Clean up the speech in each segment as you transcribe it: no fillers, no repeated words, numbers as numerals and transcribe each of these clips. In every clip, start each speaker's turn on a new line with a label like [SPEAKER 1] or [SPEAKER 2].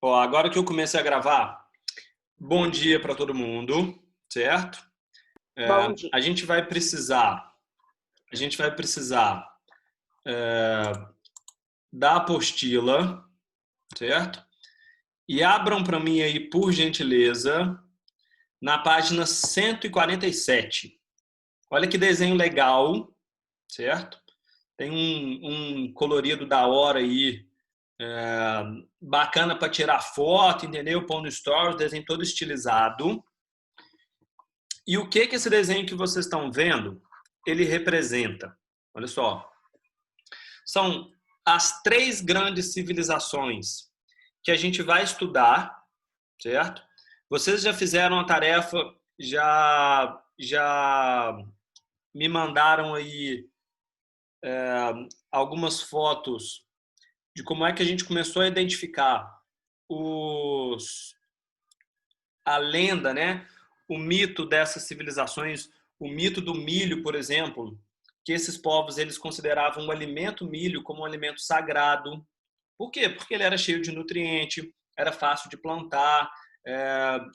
[SPEAKER 1] Ó, agora que eu comecei a gravar, bom dia para todo mundo, certo?
[SPEAKER 2] Bom dia.
[SPEAKER 1] A gente vai precisar da apostila, certo? E abram para mim aí, por gentileza, na página 147. Olha que desenho legal, certo? Tem um colorido da hora aí, bacana para tirar foto, entendeu? Pôr no stories, desenho todo estilizado. E o que esse desenho que vocês estão vendo, ele representa? Olha só. São as 3 grandes civilizações que a gente vai estudar, certo? Vocês já fizeram a tarefa, já me mandaram aí algumas fotos de como é que a gente começou a identificar a lenda, né? O mito dessas civilizações, o mito do milho, por exemplo, que esses povos eles consideravam o alimento milho como um alimento sagrado. Por quê? Porque ele era cheio de nutriente, era fácil de plantar,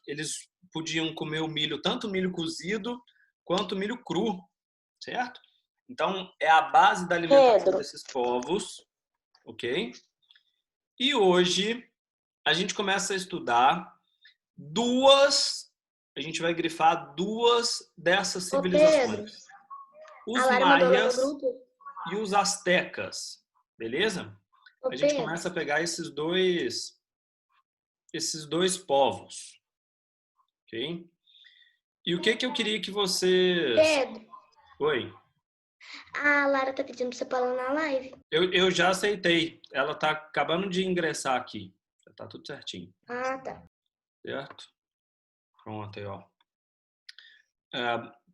[SPEAKER 1] eles podiam comer o milho, tanto o milho cozido quanto o milho cru, certo? Então, é a base da alimentação desses povos, ok? E hoje, a gente começa a estudar a gente vai grifar 2 dessas civilizações. Os maias e os astecas, beleza? A gente começa a pegar esses dois povos, ok? E o que eu queria que vocês...
[SPEAKER 2] Pedro.
[SPEAKER 1] Oi.
[SPEAKER 2] A Lara tá pedindo pra você falar na live.
[SPEAKER 1] Eu já aceitei. Ela tá acabando de ingressar aqui. Já tá tudo certinho.
[SPEAKER 2] Ah, tá.
[SPEAKER 1] Certo? Pronto aí, ó.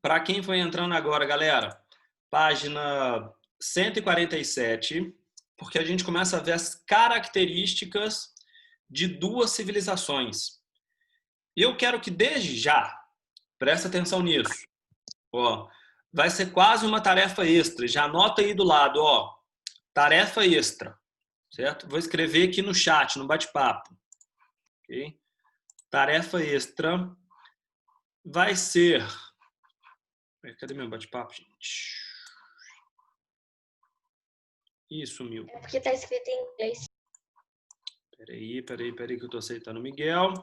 [SPEAKER 1] Para quem foi entrando agora, galera, página 147, porque a gente começa a ver as características de 2 civilizações. E eu quero que desde já, presta atenção nisso. Ó, vai ser quase uma tarefa extra. Já anota aí do lado, ó, tarefa extra, certo? Vou escrever aqui no chat, no bate-papo. Ok? Tarefa extra vai ser... Cadê meu bate-papo, gente? Ih, sumiu.
[SPEAKER 2] É porque tá escrito em inglês.
[SPEAKER 1] Peraí que eu tô aceitando o Miguel.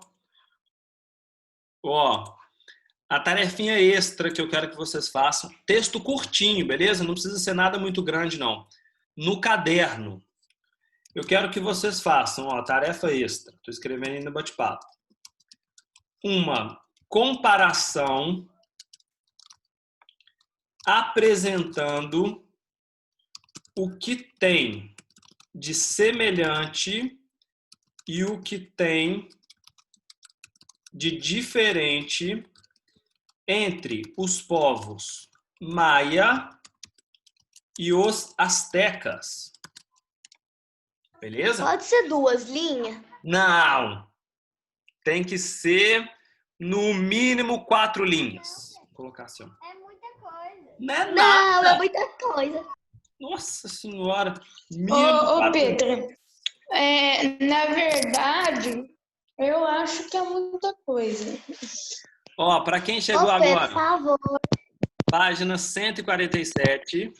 [SPEAKER 1] Ó, a tarefinha extra que eu quero que vocês façam, texto curtinho, beleza? Não precisa ser nada muito grande, não. No caderno, eu quero que vocês façam, ó, tarefa extra. Tô escrevendo aí no bate-papo. Uma comparação apresentando o que tem de semelhante e o que tem de diferente entre os povos maia e os astecas. Beleza?
[SPEAKER 2] Pode ser 2 linhas?
[SPEAKER 1] Não. Tem que ser no mínimo 4 linhas. Vou colocar assim.
[SPEAKER 2] É muita coisa.
[SPEAKER 1] Não é nada.
[SPEAKER 2] Não, é muita coisa.
[SPEAKER 1] Nossa senhora.
[SPEAKER 3] Ô Pedro, na verdade, eu acho que é muita coisa.
[SPEAKER 1] Ó, para quem chegou
[SPEAKER 2] Pedro,
[SPEAKER 1] agora,
[SPEAKER 2] por favor.
[SPEAKER 1] página 147.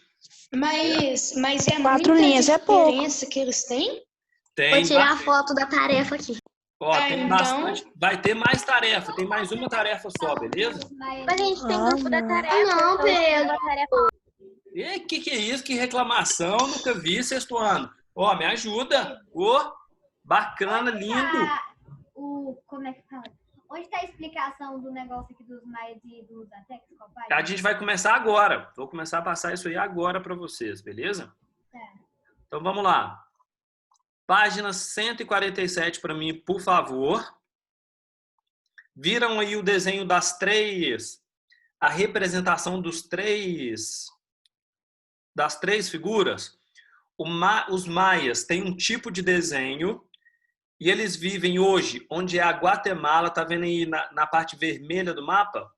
[SPEAKER 3] Mas é
[SPEAKER 2] 4
[SPEAKER 3] muita
[SPEAKER 2] linhas é pouco.
[SPEAKER 3] diferença que eles têm?
[SPEAKER 1] Tem
[SPEAKER 2] Vou tirar a
[SPEAKER 1] bastante.
[SPEAKER 2] foto da tarefa aqui.
[SPEAKER 1] Ó, tem
[SPEAKER 3] então...
[SPEAKER 1] bastante. Vai ter mais tarefa. Tem mais uma tarefa só, beleza?
[SPEAKER 2] Mas a gente tem grupo da tarefa. Não, Pedro.
[SPEAKER 1] E que é isso? Que reclamação? Nunca vi, sexto ano. Ó, me ajuda. Ó, bacana, lindo.
[SPEAKER 4] Como é que fala? Onde está a explicação do negócio aqui dos maias e dos astecas?
[SPEAKER 1] A gente vai começar agora. Vou começar a passar isso aí agora para vocês, beleza? Então vamos lá. Página 147 para mim, por favor. Viram aí o desenho das 3, a representação das 3 figuras? Os maias têm um tipo de desenho e eles vivem hoje onde é a Guatemala, tá vendo aí na parte vermelha do mapa?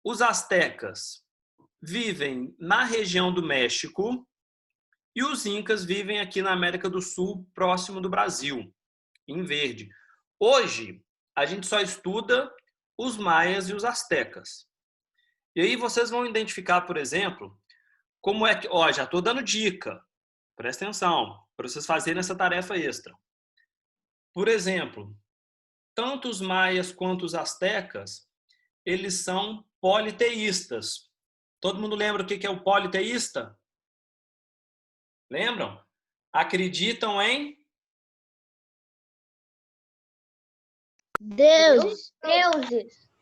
[SPEAKER 1] Os astecas vivem na região do México e os incas vivem aqui na América do Sul, próximo do Brasil, em verde. Hoje, a gente só estuda os maias e os astecas. E aí vocês vão identificar, por exemplo, como é que... Ó, já estou dando dica. Presta atenção, para vocês fazerem essa tarefa extra. Por exemplo, tanto os maias quanto os astecas, eles são politeístas. Todo mundo lembra o que é o politeísta? Lembram? Acreditam em
[SPEAKER 2] Deuses.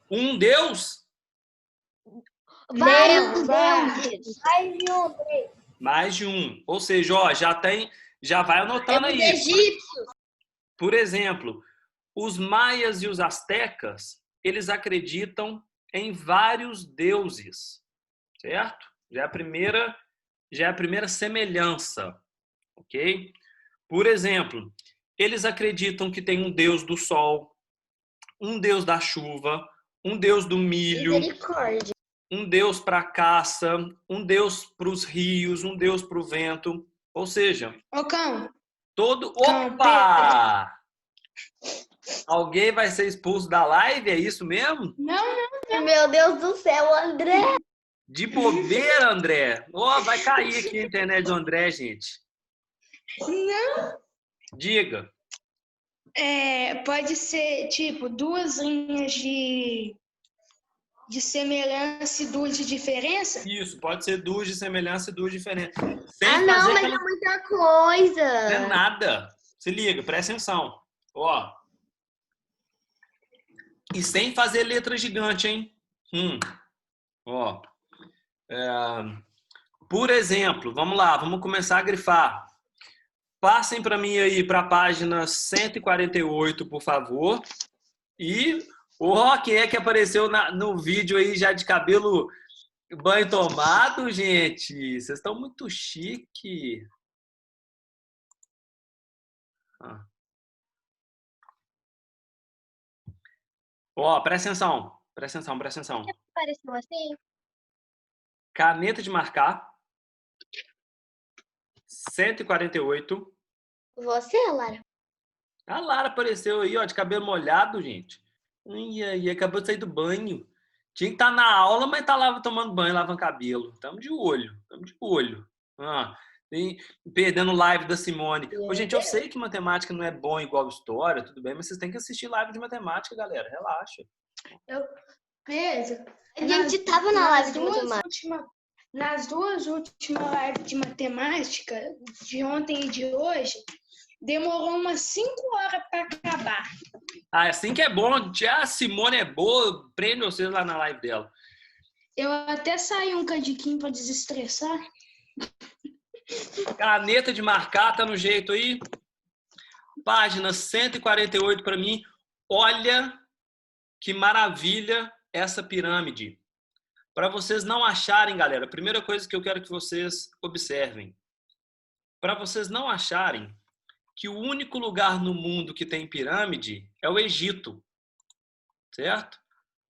[SPEAKER 1] um Deus?
[SPEAKER 2] Vários deuses.
[SPEAKER 4] Mais de um, três.
[SPEAKER 1] Mais de um. Ou seja, ó, já vai anotando aí.
[SPEAKER 2] Egípcio.
[SPEAKER 1] Por exemplo, os maias e os astecas, eles acreditam em vários deuses, certo? Já é a primeira semelhança, ok? Por exemplo, eles acreditam que tem um deus do sol, um deus da chuva, um deus do milho,
[SPEAKER 2] Misericórdia.
[SPEAKER 1] um deus para a caça, um deus para os rios, um deus para o vento. Ou seja,
[SPEAKER 3] Ô, Cão,
[SPEAKER 1] todo...
[SPEAKER 3] Cão,
[SPEAKER 1] Opa! Alguém vai ser expulso da live? É isso mesmo?
[SPEAKER 2] Meu Deus do céu, André.
[SPEAKER 1] De bobeira, André? Ó, vai cair aqui a internet do André, gente.
[SPEAKER 3] não.
[SPEAKER 1] Diga.
[SPEAKER 3] Pode ser, tipo, duas linhas de semelhança e duas de diferença?
[SPEAKER 1] Isso, pode ser duas de semelhança e duas de diferença. Sem
[SPEAKER 2] Ah, não,
[SPEAKER 1] fazer
[SPEAKER 2] mas
[SPEAKER 1] aquela...
[SPEAKER 2] é muita coisa.
[SPEAKER 1] É nada. Se liga, presta atenção. Ó. E sem fazer letra gigante, hein? Ó. Por exemplo, vamos lá, vamos começar a grifar. Passem para mim aí para a página 148, por favor. E quem é que apareceu no vídeo aí já de cabelo banho tomado, gente? Vocês estão muito chique. Ó, presta atenção. Presta atenção, presta atenção.
[SPEAKER 2] Pareceu assim?
[SPEAKER 1] Caneta de marcar. 148.
[SPEAKER 2] Você, Lara?
[SPEAKER 1] A Lara apareceu aí, ó, de cabelo molhado, gente. E aí, acabou de sair do banho. Tinha que estar na aula, mas tá lá tomando banho, lavando cabelo. Tamo de olho, tamo de olho. Perdendo live da Simone. Ô, gente, eu sei que matemática não é bom igual história, tudo bem, mas vocês têm que assistir live de matemática, galera. Relaxa.
[SPEAKER 3] Pedro,
[SPEAKER 2] A gente tava na live de matemática.
[SPEAKER 3] nas duas últimas lives de matemática, de ontem e de hoje, demorou umas 5 horas para acabar.
[SPEAKER 1] Ah, assim que é bom. A Simone é boa, prende vocês lá na live dela.
[SPEAKER 3] Eu até saí um cadiquinho para desestressar.
[SPEAKER 1] Caneta de marcar, tá no jeito aí? Página 148 para mim. Olha que maravilha essa pirâmide. Para vocês não acharem, galera, a primeira coisa que eu quero que vocês observem. Para vocês não acharem que o único lugar no mundo que tem pirâmide é o Egito. Certo?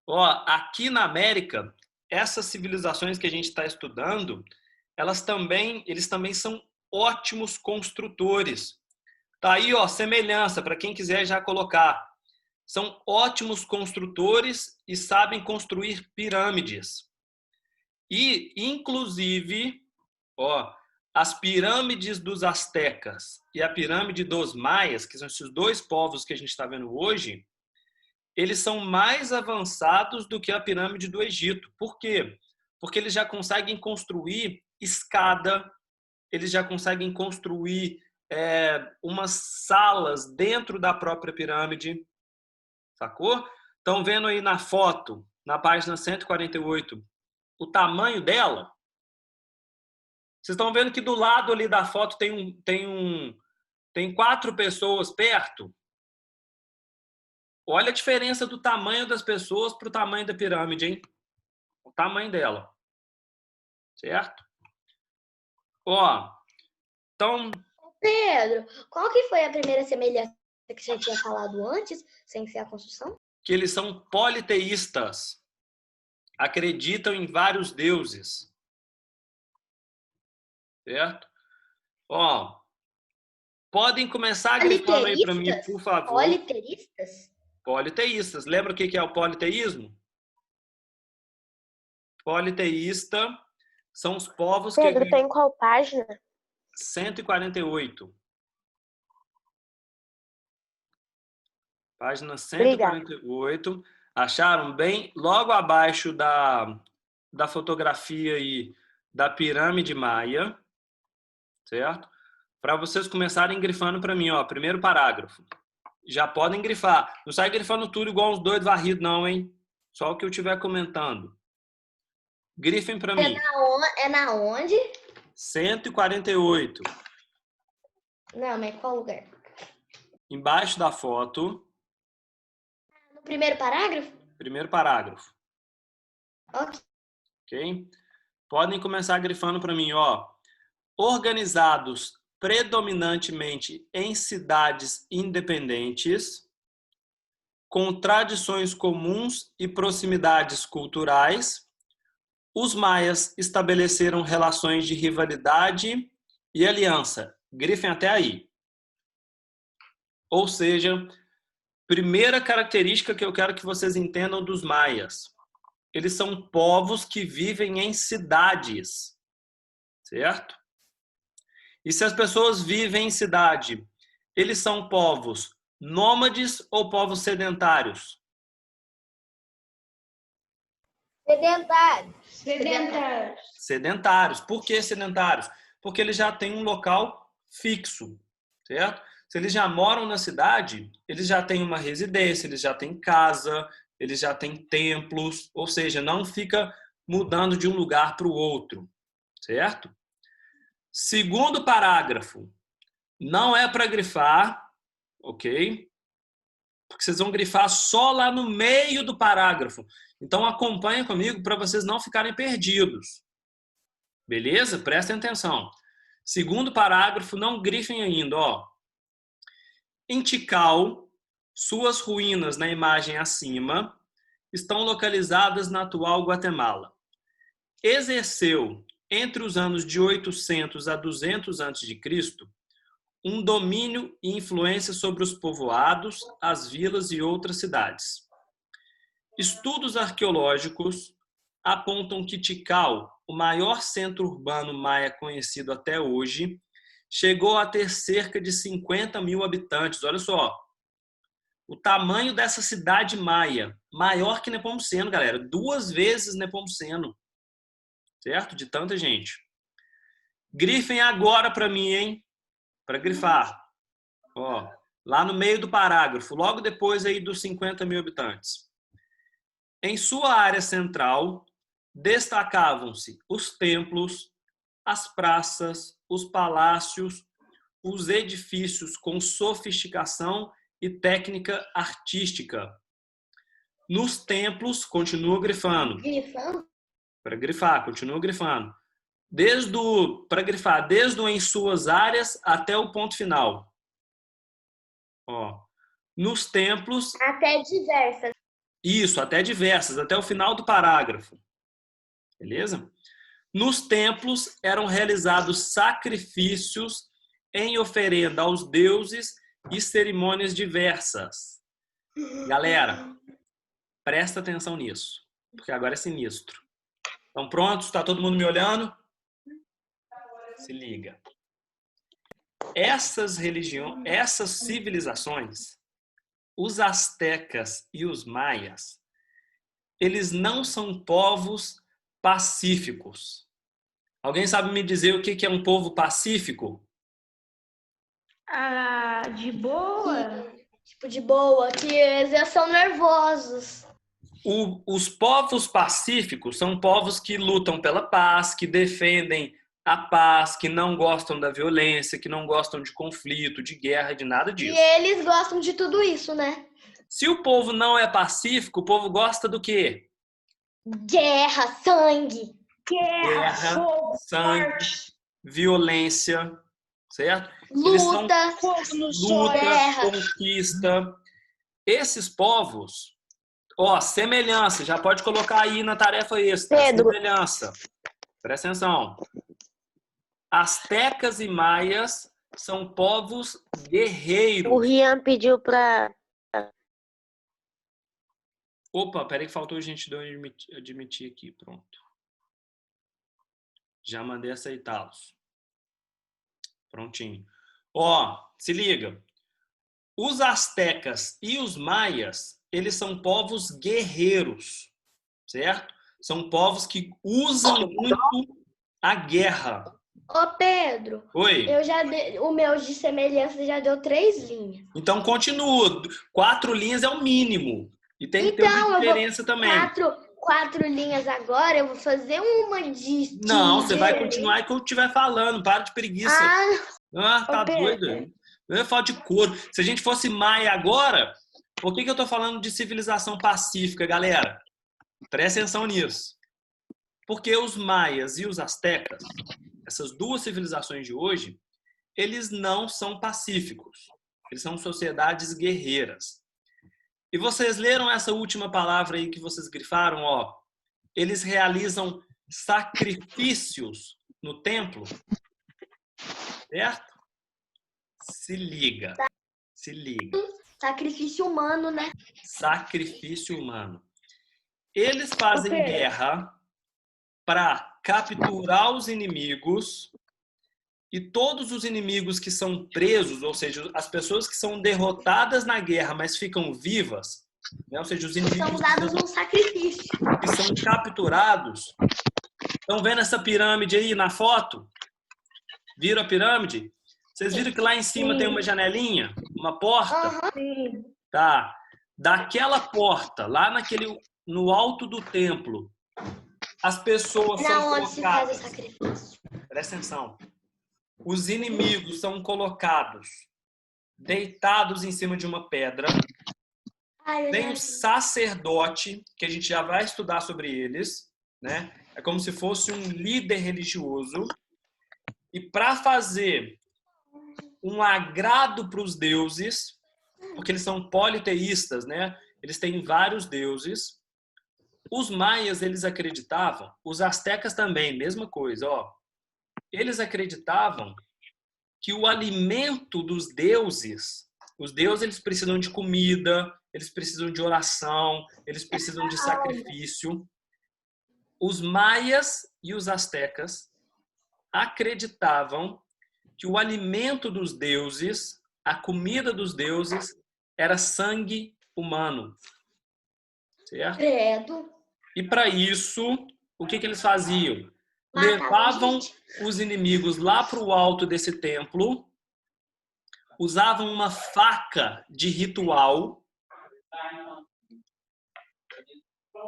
[SPEAKER 1] Ó, aqui na América, essas civilizações que a gente está estudando, eles também são ótimos construtores. Tá aí, ó, semelhança, para quem quiser já colocar. São ótimos construtores e sabem construir pirâmides. E, inclusive, ó, as pirâmides dos astecas e a pirâmide dos maias, que são esses dois povos que a gente está vendo hoje, eles são mais avançados do que a pirâmide do Egito. Por quê? Porque eles já conseguem construir escada, eles já conseguem construir umas salas dentro da própria pirâmide. Sacou? Estão vendo aí na foto, na página 148, o tamanho dela? Vocês estão vendo que do lado ali da foto tem 4 pessoas perto? Olha a diferença do tamanho das pessoas para o tamanho da pirâmide, hein? O tamanho dela. Certo? Ó, então...
[SPEAKER 2] Pedro, qual que foi a primeira semelhança que você tinha falado antes, sem ser a construção?
[SPEAKER 1] Que eles são politeístas. acreditam em vários deuses. Certo? Ó, podem começar grifando aí para mim, por favor.
[SPEAKER 2] Politeístas?
[SPEAKER 1] Politeístas. Lembra o que é o politeísmo? Politeísta são os povos que...
[SPEAKER 2] Pedro, tá em qual página?
[SPEAKER 1] 148. Página
[SPEAKER 2] Obrigada.
[SPEAKER 1] 148. Acharam bem? Logo abaixo da fotografia aí da pirâmide maia, certo? Para vocês começarem grifando para mim, ó, primeiro parágrafo. Já podem grifar. Não sai grifando tudo igual uns doidos varridos, não, hein? Só o que eu estiver comentando. Grifem para mim.
[SPEAKER 2] É na onde?
[SPEAKER 1] 148.
[SPEAKER 2] Não, mas qual lugar?
[SPEAKER 1] Embaixo da foto,
[SPEAKER 2] No primeiro parágrafo?
[SPEAKER 1] primeiro parágrafo.
[SPEAKER 2] Ok.
[SPEAKER 1] Ok? Podem começar grifando para mim, ó. Organizados predominantemente em cidades independentes, com tradições comuns e proximidades culturais, os maias estabeleceram relações de rivalidade e aliança. Grifem até aí. Ou seja, primeira característica que eu quero que vocês entendam dos maias. Eles são povos que vivem em cidades, certo? E se as pessoas vivem em cidade, eles são povos nômades ou povos sedentários?
[SPEAKER 3] Sedentários.
[SPEAKER 1] Sedentários. Por que sedentários? Porque eles já têm um local fixo, certo? Se eles já moram na cidade, eles já têm uma residência, eles já têm casa, eles já têm templos, ou seja, não fica mudando de um lugar para o outro, certo? Segundo parágrafo, não é para grifar, ok? Porque vocês vão grifar só lá no meio do parágrafo. Então acompanha comigo para vocês não ficarem perdidos. Beleza? Prestem atenção. Segundo parágrafo, não grifem ainda, ó. Em Tikal, suas ruínas na imagem acima estão localizadas na atual Guatemala. Exerceu, entre os anos de 800 a 200 a.C., um domínio e influência sobre os povoados, as vilas e outras cidades. Estudos arqueológicos apontam que Tikal, o maior centro urbano maia conhecido até hoje, chegou a ter cerca de 50 mil habitantes. Olha só, o tamanho dessa cidade maia, maior que Nepomuceno, galera, 2 vezes Nepomuceno, certo? De tanta gente. Grifem agora para mim, hein? Para grifar. Ó, lá no meio do parágrafo, logo depois aí dos 50 mil habitantes. Em sua área central, destacavam-se os templos, as praças, os palácios, os edifícios com sofisticação e técnica artística. Nos templos, continua grifando.
[SPEAKER 2] Grifando?
[SPEAKER 1] Para grifar, continua grifando. Desde o em suas áreas até o ponto final. Ó, nos templos...
[SPEAKER 2] Até diversas.
[SPEAKER 1] Isso, até diversas, até o final do parágrafo. Beleza? Nos templos eram realizados sacrifícios em oferenda aos deuses e cerimônias diversas. Galera, presta atenção nisso, porque agora é sinistro. Estão prontos? Está todo mundo me olhando? Se liga. Essas civilizações, os astecas e os maias, eles não são povos pacíficos. Alguém sabe me dizer o que é um povo pacífico?
[SPEAKER 3] Ah, de boa?
[SPEAKER 2] Tipo, de boa, que eles são nervosos.
[SPEAKER 1] Os povos pacíficos são povos que lutam pela paz, que defendem a paz, que não gostam da violência, que não gostam de conflito, de guerra, de nada disso.
[SPEAKER 2] E eles gostam de tudo isso, né?
[SPEAKER 1] Se o povo não é pacífico, o povo gosta do quê?
[SPEAKER 2] Guerra, sangue.
[SPEAKER 1] Guerra,
[SPEAKER 3] fogo,
[SPEAKER 1] sangue,
[SPEAKER 3] morte,
[SPEAKER 1] violência, certo? Eles são
[SPEAKER 2] Luta.
[SPEAKER 3] fogo no sol.
[SPEAKER 1] luta,
[SPEAKER 2] guerra.
[SPEAKER 1] conquista. Esses povos, Ó, semelhança. Já pode colocar aí na tarefa extra.
[SPEAKER 2] Pedro.
[SPEAKER 1] Semelhança. Presta atenção. Astecas e maias são povos guerreiros.
[SPEAKER 2] O Rian pediu pra...
[SPEAKER 1] Opa, peraí que faltou gente de eu admitir aqui. Pronto. Já mandei aceitá-los. Prontinho. Ó, se liga. Os astecas e os maias, eles são povos guerreiros, certo? São povos que usam muito a guerra.
[SPEAKER 2] Ô, Pedro,
[SPEAKER 1] Oi?
[SPEAKER 2] o meu de semelhança já deu 3 linhas.
[SPEAKER 1] Então continua. 4 linhas é o mínimo. E tem que ter
[SPEAKER 2] Então,
[SPEAKER 1] uma
[SPEAKER 2] eu vou-
[SPEAKER 1] diferença também.
[SPEAKER 2] 4 linhas agora, eu vou fazer uma de...
[SPEAKER 1] Não, você vai
[SPEAKER 2] de-
[SPEAKER 1] continuar aí que eu estiver falando. Para de preguiça.
[SPEAKER 2] Ah,
[SPEAKER 1] Tá
[SPEAKER 2] ô, Pedro.
[SPEAKER 1] doido? Eu falo de couro. Se a gente fosse maia agora, por que eu tô falando de civilização pacífica, galera? Presta atenção nisso. Porque os maias e os astecas, essas duas civilizações de hoje, eles não são pacíficos. Eles são sociedades guerreiras. E vocês leram essa última palavra aí que vocês grifaram, ó. Eles realizam sacrifícios no templo. Certo? Se liga. Se liga.
[SPEAKER 2] Sacrifício humano, né?
[SPEAKER 1] Sacrifício humano. Eles fazem
[SPEAKER 3] Pedro.
[SPEAKER 1] guerra para capturar os inimigos e todos os inimigos que são presos, ou seja, as pessoas que são derrotadas na guerra, mas ficam vivas, né? Ou seja, os
[SPEAKER 2] São
[SPEAKER 1] inimigos
[SPEAKER 2] dados um sacrifício.
[SPEAKER 1] que são capturados. Estão vendo essa pirâmide aí na foto? Viram a pirâmide? Vocês viram que lá em cima tem uma janelinha? Uma porta?
[SPEAKER 2] Aham.
[SPEAKER 3] Sim.
[SPEAKER 1] Tá. Daquela porta, lá no alto do templo, as pessoas são
[SPEAKER 2] Não, onde se faz o
[SPEAKER 1] colocadas.
[SPEAKER 2] sacrifício.
[SPEAKER 1] Presta atenção. Os inimigos são colocados deitados em cima de uma pedra.
[SPEAKER 2] Ai, eu
[SPEAKER 1] Tem
[SPEAKER 2] já
[SPEAKER 1] o
[SPEAKER 2] vi.
[SPEAKER 1] sacerdote, que a gente já vai estudar sobre eles, né? É como se fosse um líder religioso. E para fazer um agrado para os deuses, porque eles são politeístas, né? Eles têm vários deuses. Os maias, eles acreditavam, os astecas também, mesma coisa, ó. Eles acreditavam que o alimento dos deuses, os deuses eles precisam de comida, eles precisam de oração, eles precisam de sacrifício. Os maias e os astecas acreditavam que o alimento dos deuses, a comida dos deuses, era sangue humano. Certo?
[SPEAKER 2] Credo.
[SPEAKER 1] E para isso, o que eles faziam?
[SPEAKER 2] Matava
[SPEAKER 1] Levavam
[SPEAKER 2] gente.
[SPEAKER 1] os inimigos lá para o alto desse templo, usavam uma faca de ritual,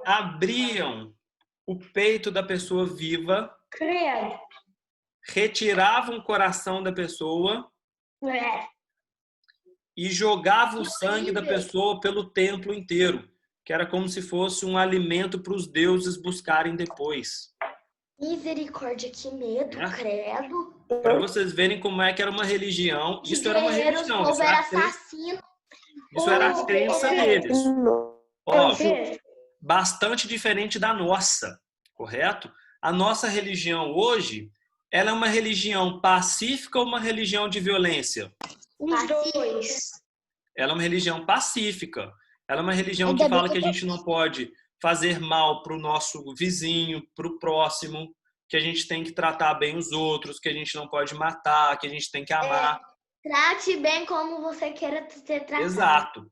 [SPEAKER 1] abriam o peito da pessoa viva,
[SPEAKER 3] Credo.
[SPEAKER 1] retiravam o coração da pessoa
[SPEAKER 3] É.
[SPEAKER 1] e jogavam o
[SPEAKER 2] Que
[SPEAKER 1] sangue da
[SPEAKER 2] horrível.
[SPEAKER 1] pessoa pelo templo inteiro, que era como se fosse um alimento para os deuses buscarem depois.
[SPEAKER 2] Misericórdia, que medo,
[SPEAKER 1] É.
[SPEAKER 2] credo.
[SPEAKER 1] Para vocês verem como é que era uma religião.
[SPEAKER 2] Que
[SPEAKER 1] Isso era uma
[SPEAKER 2] guerreiros,
[SPEAKER 1] religião.
[SPEAKER 2] o povo
[SPEAKER 1] Isso
[SPEAKER 2] era
[SPEAKER 1] era a crença,
[SPEAKER 2] assassino.
[SPEAKER 1] isso era a crença deles. Ó,
[SPEAKER 3] Pedro.
[SPEAKER 1] bastante diferente da nossa, correto? A nossa religião hoje, ela é uma religião pacífica ou uma religião de violência?
[SPEAKER 3] Os dois.
[SPEAKER 1] Ela é uma religião pacífica. Ela é uma religião
[SPEAKER 2] Ainda
[SPEAKER 1] que
[SPEAKER 2] bem
[SPEAKER 1] fala
[SPEAKER 2] que
[SPEAKER 1] que a gente não pode fazer mal para o nosso vizinho, para o próximo, que a gente tem que tratar bem os outros, que a gente não pode matar, que a gente tem que amar.
[SPEAKER 2] Trate bem como você queira ser tratado.
[SPEAKER 1] Exato.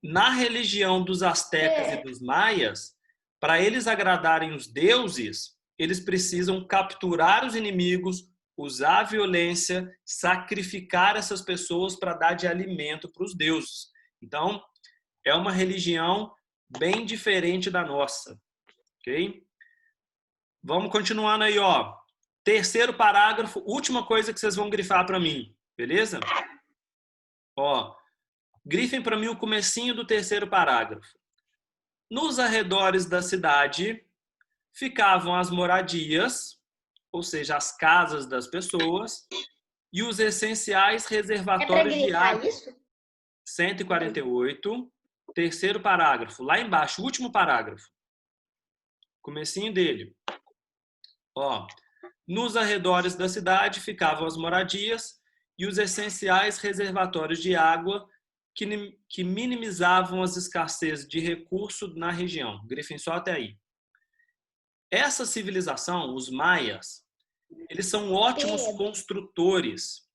[SPEAKER 1] Na religião dos astecas e dos maias, para eles agradarem os deuses, eles precisam capturar os inimigos, usar a violência, sacrificar essas pessoas para dar de alimento para os deuses. Então, é uma religião bem diferente da nossa, ok? Vamos continuando aí, ó. Terceiro parágrafo, última coisa que vocês vão grifar para mim, beleza? Ó, grifem para mim o comecinho do terceiro parágrafo. Nos arredores da cidade ficavam as moradias, ou seja, as casas das pessoas, e os essenciais
[SPEAKER 2] É pra
[SPEAKER 1] reservatórios de
[SPEAKER 2] grifar
[SPEAKER 1] água.
[SPEAKER 2] isso?
[SPEAKER 1] 148. terceiro parágrafo, lá embaixo, último parágrafo. Comecinho dele. Ó, nos arredores da cidade ficavam as moradias e os essenciais reservatórios de água que minimizavam as escassez de recurso na região. Grifem só até aí. Essa civilização, os maias, eles são ótimos construtores.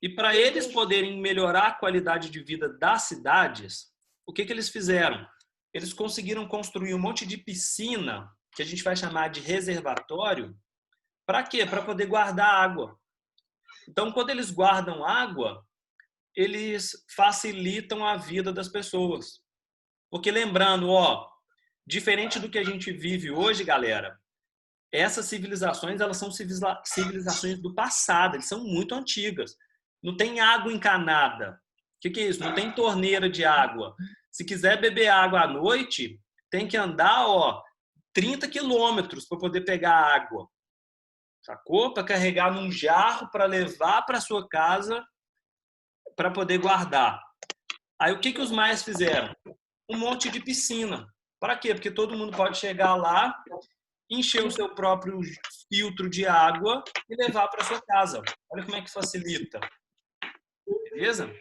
[SPEAKER 1] E para eles poderem melhorar a qualidade de vida das cidades, o que eles fizeram? Eles conseguiram construir um monte de piscina, que a gente vai chamar de reservatório. Para quê? Para poder guardar água. Então, quando eles guardam água, eles facilitam a vida das pessoas. Porque lembrando, ó, diferente do que a gente vive hoje, galera, essas civilizações, elas são civilizações do passado, eles são muito antigas. Não tem água encanada. O que é isso? Não tem torneira de água. Se quiser beber água à noite, tem que andar, ó, 30 quilômetros para poder pegar água. Sacou? Para carregar num jarro, para levar para sua casa, para poder guardar. Aí o que os maias fizeram? Um monte de piscina. Para quê? Porque todo mundo pode chegar lá, encher o seu próprio filtro de água e levar para sua casa. Olha como é que facilita. Beleza?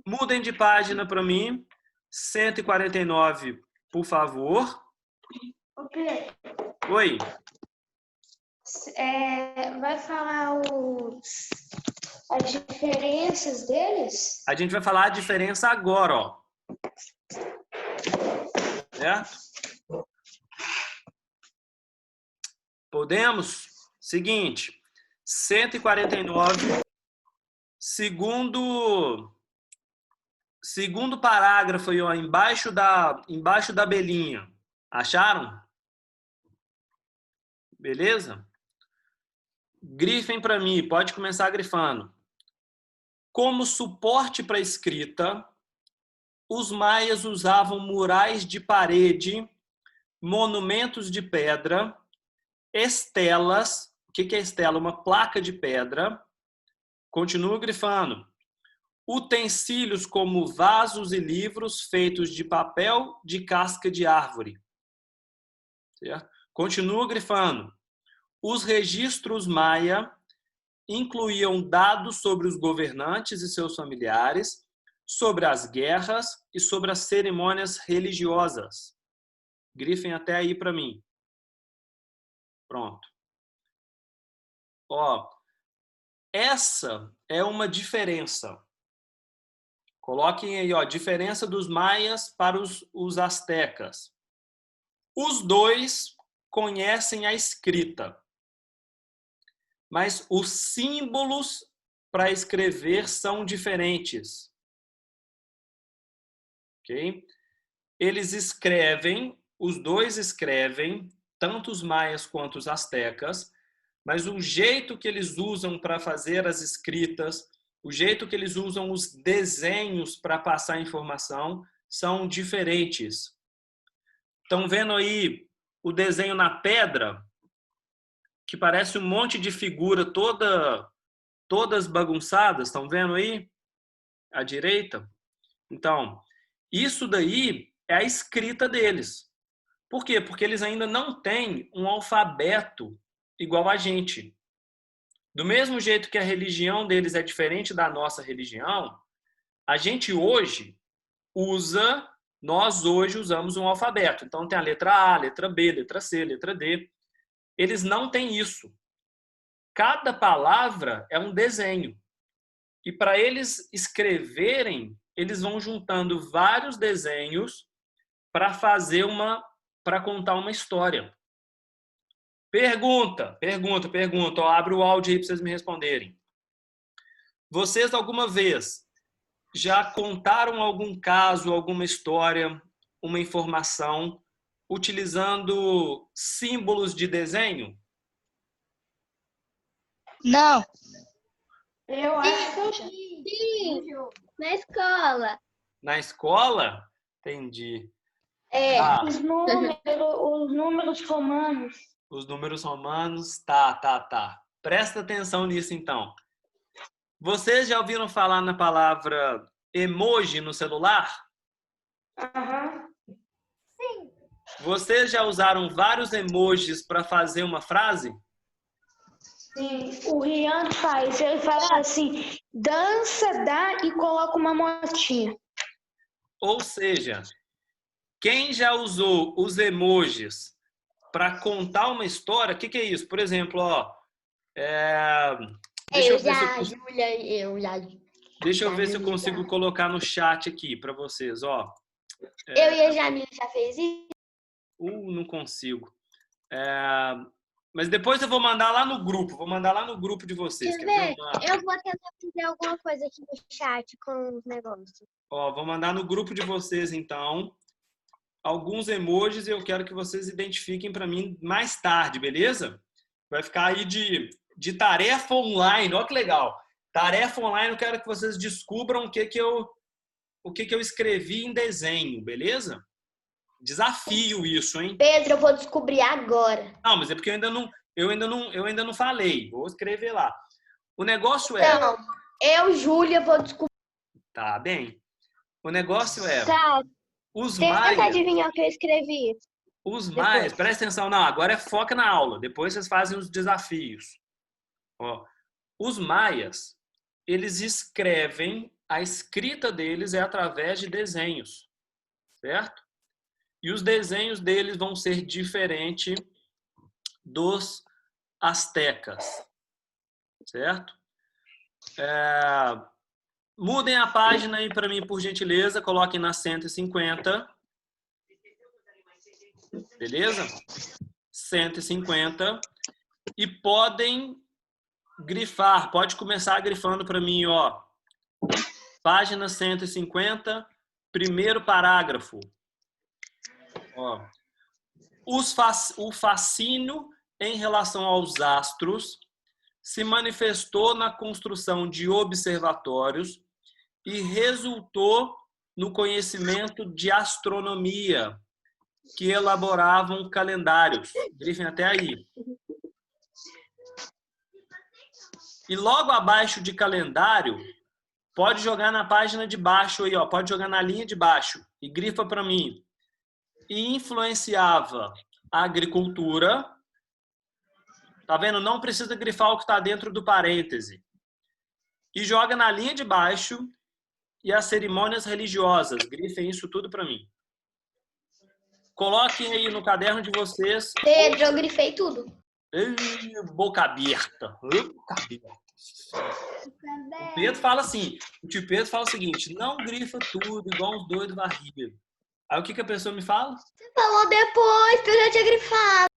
[SPEAKER 1] Mudem de página para mim. 149, por favor.
[SPEAKER 3] Ok.
[SPEAKER 1] Oi.
[SPEAKER 3] Vai falar as diferenças deles?
[SPEAKER 1] A gente vai falar a diferença agora, ó. Certo? Podemos? Seguinte. 149. Segundo parágrafo aí, ó, embaixo da abelhinha. Acharam? Beleza? Grifem para mim, pode começar grifando. Como suporte para escrita, os maias usavam murais de parede, monumentos de pedra, estelas. O que é estela? Uma placa de pedra. Continua grifando. Utensílios como vasos e livros feitos de papel de casca de árvore. Certo? Continua grifando. Os registros maia incluíam dados sobre os governantes e seus familiares, sobre as guerras e sobre as cerimônias religiosas. Grifem até aí para mim. Pronto. Ó, essa é uma diferença. Coloquem aí, ó, diferença dos maias para os astecas. Os dois conhecem a escrita, mas os símbolos para escrever são diferentes. Ok? Eles escrevem, os dois escrevem, tanto os maias quanto os astecas, mas o jeito que eles usam para fazer as escritas, o jeito que eles usam os desenhos para passar a informação são diferentes. Estão vendo aí o desenho na pedra, que parece um monte de figura todas bagunçadas, estão vendo aí? À direita? Então, isso daí é a escrita deles. Por quê? Porque eles ainda não têm um alfabeto igual a gente. Do mesmo jeito que a religião deles é diferente da nossa religião, a gente hoje nós hoje usamos um alfabeto. Então tem a letra A, letra B, letra C, letra D. Eles não têm isso. Cada palavra é um desenho. E para eles escreverem, eles vão juntando vários desenhos para contar uma história. Pergunta. Ó, abre o áudio aí para vocês me responderem. Vocês alguma vez já contaram algum caso, alguma história, uma informação utilizando símbolos de desenho?
[SPEAKER 2] Não.
[SPEAKER 3] Eu acho que eu já.
[SPEAKER 2] Sim, na escola.
[SPEAKER 1] Na escola? Entendi.
[SPEAKER 3] Os números romanos.
[SPEAKER 1] Os números romanos, tá. Presta atenção nisso, então. Vocês já ouviram falar na palavra emoji no celular?
[SPEAKER 3] Aham.
[SPEAKER 4] Sim.
[SPEAKER 1] Vocês já usaram vários emojis para fazer uma frase?
[SPEAKER 3] Sim. O Rian faz. Ele fala assim, dança, dá e coloca uma motinha.
[SPEAKER 1] Ou seja, quem já usou os emojis para contar uma história, o que é isso? Por exemplo, ó, deixa eu ver se eu consigo, deixa eu ver se eu consigo colocar no chat aqui para vocês, ó.
[SPEAKER 2] Eu e a Jamila já fez isso.
[SPEAKER 1] Não consigo. Mas depois eu vou mandar lá no grupo, de vocês.
[SPEAKER 2] Quer
[SPEAKER 1] Quer ver?
[SPEAKER 2] ver? Eu vou tentar fazer alguma coisa aqui no chat com os negócios.
[SPEAKER 1] Ó, vou mandar no grupo de vocês, então, alguns emojis e eu quero que vocês identifiquem para mim mais tarde, beleza? Vai ficar aí de tarefa online, olha que legal. Tarefa online, eu quero que vocês descubram o que eu escrevi em desenho, beleza? Desafio isso, hein?
[SPEAKER 2] Pedro, eu vou descobrir agora.
[SPEAKER 1] Não, mas é porque eu ainda não falei. Vou escrever lá. O negócio é...
[SPEAKER 2] Então, eu, Júlia, vou descobrir.
[SPEAKER 1] Tá bem. O negócio é...
[SPEAKER 2] Tá,
[SPEAKER 1] Os
[SPEAKER 2] tenta
[SPEAKER 1] maias...
[SPEAKER 2] adivinhar o que eu escrevi.
[SPEAKER 1] Os maias... Presta atenção. Não, agora é foca na aula. Depois vocês fazem os desafios. Ó, os maias, eles escrevem... A escrita deles é através de desenhos. Certo? E os desenhos deles vão ser diferentes dos astecas, certo? Mudem a página aí para mim, por gentileza. Coloquem na 150. Beleza? 150. E podem grifar. Pode começar grifando para mim, ó. Página 150, primeiro parágrafo. Ó. O fascínio em relação aos astros se manifestou na construção de observatórios e resultou no conhecimento de astronomia, que elaboravam calendários. Grifem até aí. E logo abaixo de calendário, pode jogar na página de baixo aí, ó, pode jogar na linha de baixo e grifa para mim. E influenciava a agricultura. Tá vendo? Não precisa grifar o que está dentro do parêntese. E joga na linha de baixo e as cerimônias religiosas. Grifem isso tudo para mim. Coloquem aí no caderno de vocês.
[SPEAKER 2] Pedro, eu grifei tudo.
[SPEAKER 1] Boca aberta. Boca aberta. O Pedro fala assim. O tio Pedro fala o seguinte: não grifa tudo igual uns doidos varridos. Aí o que a pessoa me fala?
[SPEAKER 2] Você falou depois que eu já tinha grifado.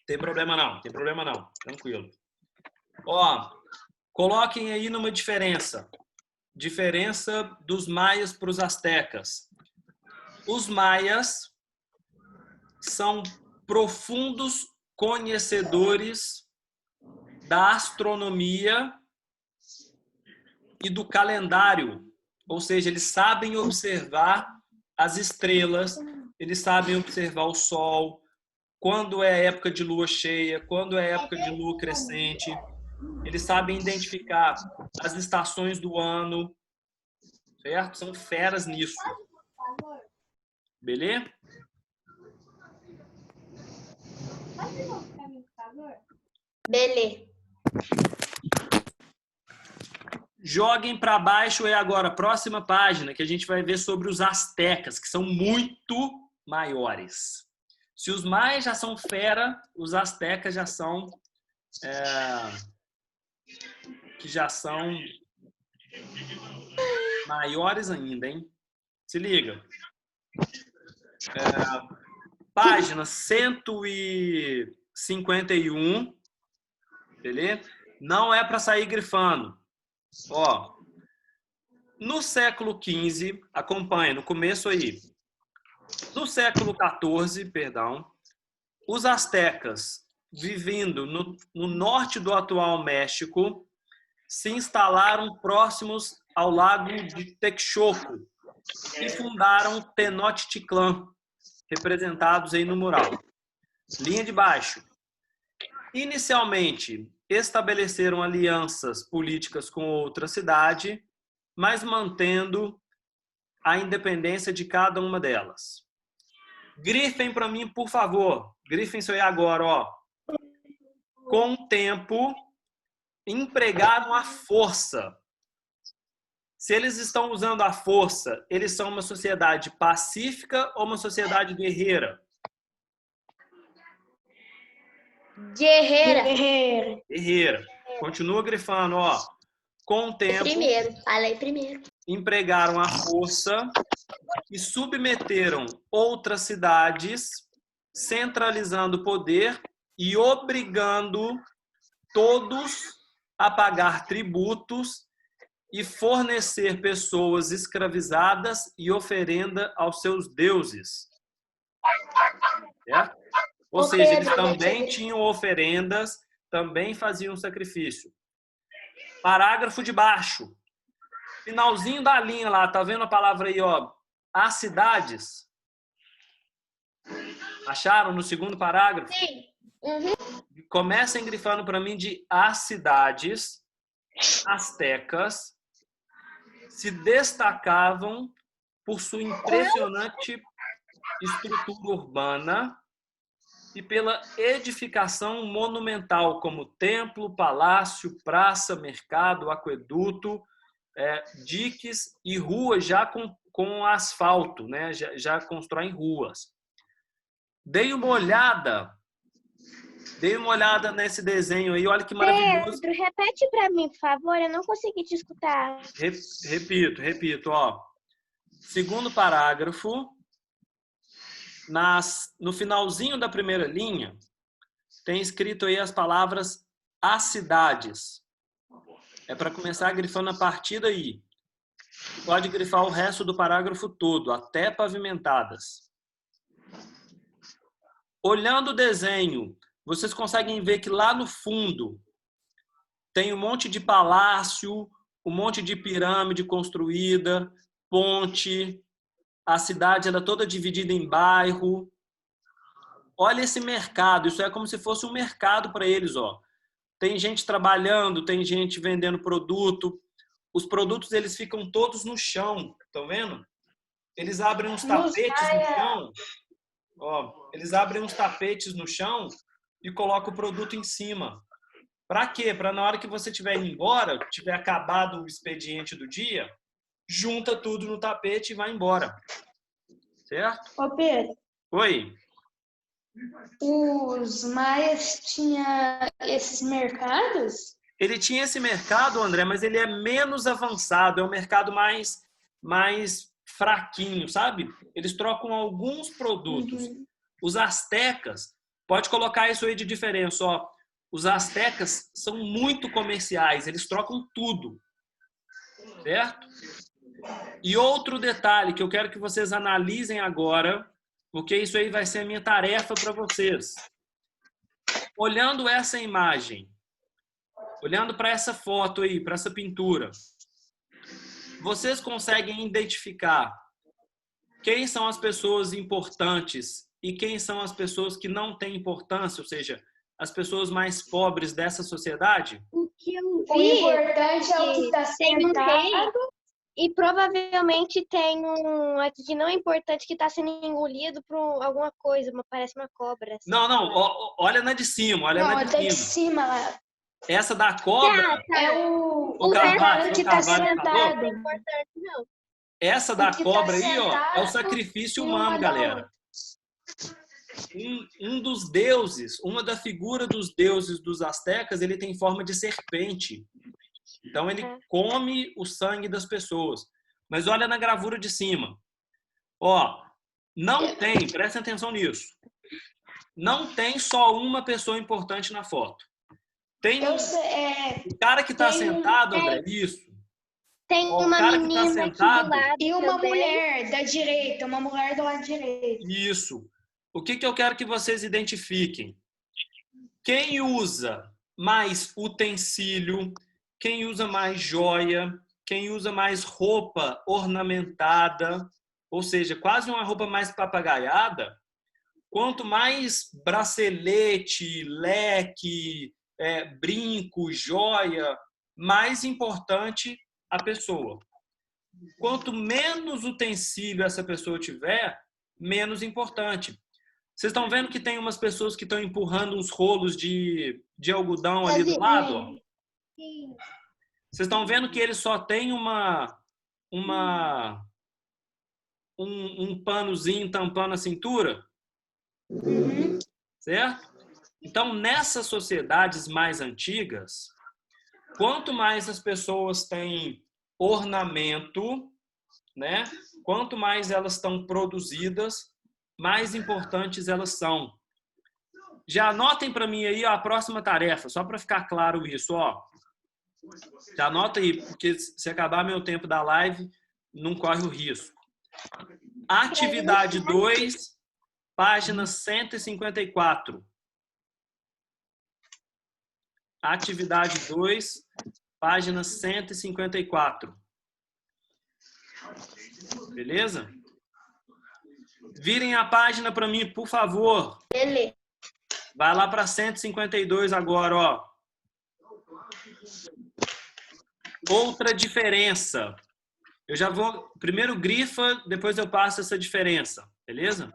[SPEAKER 1] Tem problema não. Tranquilo. Ó, coloquem aí numa diferença. Diferença dos maias para os astecas. Os maias são profundos conhecedores da astronomia e do calendário. Ou seja, eles sabem observar as estrelas, eles sabem observar o sol, quando é época de lua cheia, quando é época de lua crescente. Eles sabem identificar as estações do ano, certo? São feras nisso. Beleza?
[SPEAKER 2] Beleza.
[SPEAKER 1] Joguem para baixo e agora, próxima página, que a gente vai ver sobre os astecas, que são muito maiores. Se os maias já são fera, os astecas já são maiores ainda, hein? Se liga. Página 151, beleza? Não é para sair grifando. Ó, no século XV, acompanha, no começo aí. No século XIV, os astecas, vivendo no norte do atual México, se instalaram próximos ao lago de Texcoco e fundaram Tenochtitlan, representados aí no mural. Linha de baixo. Inicialmente, estabeleceram alianças políticas com outra cidade, mas mantendo a independência de cada uma delas. Grifem para mim, por favor. Grifem isso aí agora, ó. Com o tempo, empregaram a força. Se eles estão usando a força, eles são uma sociedade pacífica ou uma sociedade guerreira?
[SPEAKER 2] Guerreira.
[SPEAKER 3] Guerreiro.
[SPEAKER 1] Guerreira. Continua grifando, ó. Com o tempo,
[SPEAKER 2] Primeiro. Falei primeiro.
[SPEAKER 1] empregaram a força e submeteram outras cidades, centralizando o poder e obrigando todos a pagar tributos e fornecer pessoas escravizadas e oferenda aos seus deuses. Certo? Ou seja, eles também tinham oferendas, também faziam sacrifício. Parágrafo de baixo. Finalzinho da linha lá, tá vendo a palavra aí, ó? As cidades. Acharam no segundo parágrafo?
[SPEAKER 2] Sim. Uhum.
[SPEAKER 1] Comecem grifando para mim de as cidades astecas se destacavam por sua impressionante estrutura urbana e pela edificação monumental, como templo, palácio, praça, mercado, aqueduto, diques e ruas já com asfalto, né? Já constroem ruas. Dei uma olhada nesse desenho aí, olha que maravilhoso.
[SPEAKER 2] Pedro, repete para mim, por favor, eu não consegui te escutar.
[SPEAKER 1] Repito, ó. Segundo parágrafo, no finalzinho da primeira linha, tem escrito aí as palavras as cidades. É para começar grifando a partir daí. Pode grifar o resto do parágrafo todo, até pavimentadas. Olhando o desenho, vocês conseguem ver que lá no fundo tem um monte de palácio, um monte de pirâmide construída, ponte, a cidade ela é toda dividida em bairro. Olha esse mercado, isso é como se fosse um mercado para eles, ó. Tem gente trabalhando, tem gente vendendo produto. Os produtos eles ficam todos no chão, estão vendo? Eles abrem uns tapetes no chão. Ó, eles abrem uns tapetes no chão e colocam o produto em cima. Para quê? Para na hora que você estiver indo embora, tiver acabado o expediente do dia, junta tudo no tapete e vai embora. Certo?
[SPEAKER 3] Ô, Pedro,
[SPEAKER 1] Oi.
[SPEAKER 3] os maias tinham esses mercados?
[SPEAKER 1] Ele tinha esse mercado, André, mas ele é menos avançado, é um mercado mais fraquinho, sabe? Eles trocam alguns produtos.
[SPEAKER 3] Uhum.
[SPEAKER 1] Os astecas, pode colocar isso aí de diferença, ó. Os astecas são muito comerciais, eles trocam tudo. Certo? E outro detalhe que eu quero que vocês analisem agora, porque isso aí vai ser a minha tarefa para vocês. Olhando essa imagem, olhando para essa foto aí, para essa pintura, vocês conseguem identificar quem são as pessoas importantes e quem são as pessoas que não têm importância, ou seja, as pessoas mais pobres dessa sociedade?
[SPEAKER 2] O que eu
[SPEAKER 3] O
[SPEAKER 2] vi
[SPEAKER 3] importante é o que está
[SPEAKER 2] tem um
[SPEAKER 3] sentado.
[SPEAKER 2] e provavelmente tem um aqui que não é importante que está sendo engolido por alguma coisa, parece uma cobra. Assim.
[SPEAKER 1] Não, olha na de cima, olha na
[SPEAKER 3] Não,
[SPEAKER 1] de
[SPEAKER 3] até de
[SPEAKER 1] cima.
[SPEAKER 3] cima lá.
[SPEAKER 1] Essa da cobra,
[SPEAKER 3] É o
[SPEAKER 1] Carvalho,
[SPEAKER 3] que
[SPEAKER 1] o
[SPEAKER 3] está
[SPEAKER 1] Carvalho falou?
[SPEAKER 3] sentado.
[SPEAKER 2] Não.
[SPEAKER 1] Essa da
[SPEAKER 3] O que tá
[SPEAKER 1] cobra aí, ó, é o
[SPEAKER 3] sentado
[SPEAKER 1] sacrifício
[SPEAKER 3] em uma
[SPEAKER 1] humano,
[SPEAKER 3] da
[SPEAKER 1] galera. Um dos deuses, uma da figura dos deuses dos astecas, ele tem forma de serpente. Então ele come o sangue das pessoas. Mas olha na gravura de cima. Ó, não tem, prestem atenção nisso. Não tem só uma pessoa importante na foto. Tem o cara que está sentado, André, isso.
[SPEAKER 2] Tem
[SPEAKER 1] Ó,
[SPEAKER 2] uma
[SPEAKER 1] cara que tá
[SPEAKER 2] menina aqui
[SPEAKER 1] sentado,
[SPEAKER 2] do lado
[SPEAKER 3] E uma
[SPEAKER 2] também.
[SPEAKER 3] mulher da direita, uma mulher do lado direito.
[SPEAKER 1] Isso. O que eu quero que vocês identifiquem? Quem usa mais utensílio, quem usa mais joia, quem usa mais roupa ornamentada, ou seja, quase uma roupa mais papagaiada, quanto mais bracelete, leque, brinco, joia, mais importante a pessoa. Quanto menos utensílio essa pessoa tiver, menos importante. Vocês estão vendo que tem umas pessoas que estão empurrando uns rolos de algodão ali do lado? Ó?
[SPEAKER 4] Sim.
[SPEAKER 1] Vocês estão vendo que ele só tem um panozinho tampando a cintura? Certo? Então, nessas sociedades mais antigas, quanto mais as pessoas têm ornamento, né? Quanto mais elas estão produzidas, mais importantes elas são. Já anotem para mim aí a próxima tarefa, só para ficar claro isso, ó. Já anota aí, porque se acabar meu tempo da live, não corre o risco. Atividade 2, página 154. Atividade 2, página 154. Beleza? Virem a página para mim, por favor.
[SPEAKER 3] Beleza.
[SPEAKER 1] Vai lá para 152 agora, ó. Outra diferença. Eu já vou... Primeiro grifa, depois eu passo essa diferença. Beleza?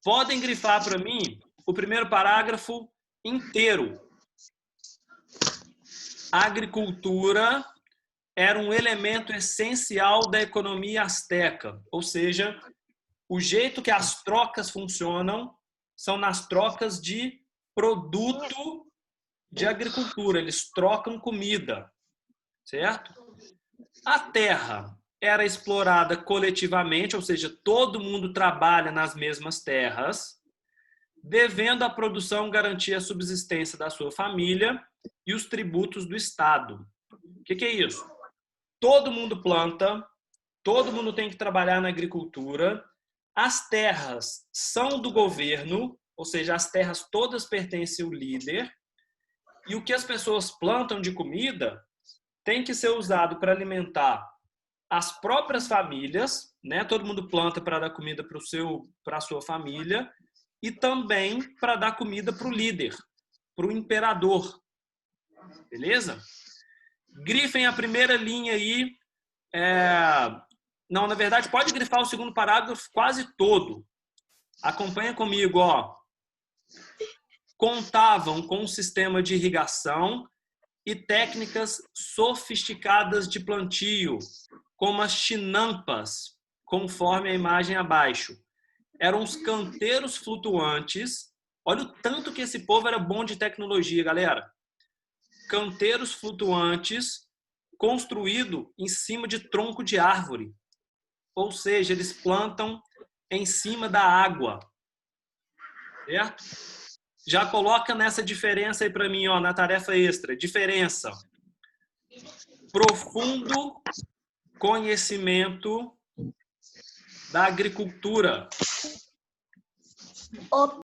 [SPEAKER 1] Podem grifar para mim o primeiro parágrafo inteiro. A agricultura era um elemento essencial da economia asteca. Ou seja, o jeito que as trocas funcionam são nas trocas de produto de agricultura. Eles trocam comida, certo? A terra era explorada coletivamente, ou seja, todo mundo trabalha nas mesmas terras, devendo a produção garantir a subsistência da sua família e os tributos do Estado. O que é isso? Todo mundo planta, todo mundo tem que trabalhar na agricultura, as terras são do governo, ou seja, as terras todas pertencem ao líder, e o que as pessoas plantam de comida tem que ser usado para alimentar as próprias famílias, né? Todo mundo planta para dar comida para a sua família, e também para dar comida para o líder, para o imperador. Beleza? Grifem a primeira linha aí. Não, na verdade, pode grifar o segundo parágrafo quase todo. Acompanha comigo, ó. Contavam com um sistema de irrigação e técnicas sofisticadas de plantio, como as chinampas, conforme a imagem abaixo. Eram os canteiros flutuantes. Olha o tanto que esse povo era bom de tecnologia, galera. Canteiros flutuantes construído em cima de tronco de árvore. Ou seja, eles plantam em cima da água. Certo? Já coloca nessa diferença aí para mim, ó, na tarefa extra. Diferença. Profundo conhecimento da agricultura.
[SPEAKER 3] Opa!